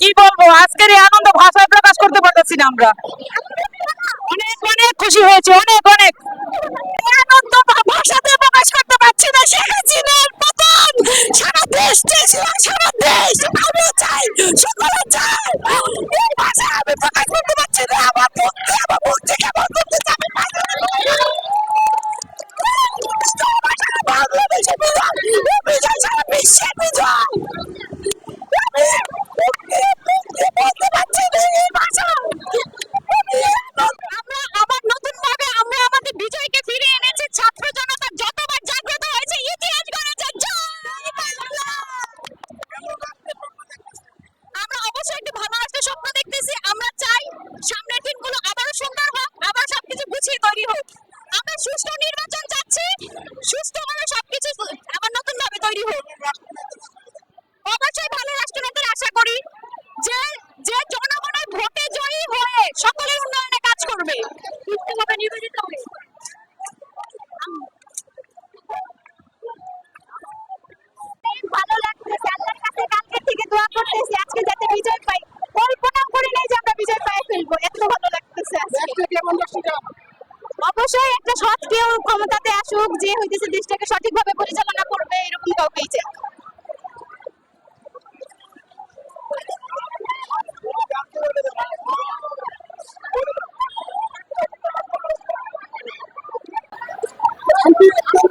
কি বলবো, আজকের এই আনন্দ ভাষায় প্রকাশ করতে পারতেছি না আমরা। অনেক অনেক খুশি হয়েছে, অনেক অনেক আনন্দ ভাষাতে প্রকাশ করতে পারছি না। শেখ হাসিনার পতন সারা দেশ, সারা দেশ আমি চাই, সকলে চাই। এই ভাষা আমি প্রকাশ করতে পারছি না। আমার মুখ থেকে আমার করতে যাবে বাংলাদেশের বিজয়, বিজয় সারা বিশ্বের বিজয়। বলতে পারছি না এই ভাষা। আমরা আবার নতুন ভাবে আমরা আমাদের বিজয়কে ফিরিয়ে এনেছি। ছাত্র জনতা যতবার জাগ্রত হয়েছে ইতিহাস গড়েছে। জয় বাংলা। আমরা অবশ্যই একটি ভালো রাষ্ট্রের স্বপ্ন দেখতেছি। আমরা চাই সামনের দিনগুলো আবারও সুন্দর হোক, আবার সবকিছু গুছিয়ে তৈরি হোক। আমরা সুষ্ঠু নির্বাচন চাচ্ছি, সুষ্ঠুভাবে সবকিছু আবার নতুন ভাবে তৈরি হোক। অবশ্যই ভালো রাষ্ট্রনীতির আশা করি যে যে জনগণের ভোটে জয়ী হয়ে সকলের উন্নয়নে কাজ করবে। নিবেদিত হবে। ভালো লাগতেছে, আল্লাহর কাছে কালকে থেকে দোয়া করতেছি আজকে যাতে বিজয় পাই। কল্পনা করি নাই যে আমরা বিজয় পাই ফেলবো, এত ভালো লাগতেছে আজকে। অবশ্যই একটা সৎ কেউ ক্ষমতাতে আসুক, যে হইতেছে দেশটাকে সঠিকভাবে পরিচালনা করবে, এরকম কাউকেই চাই। Thank you.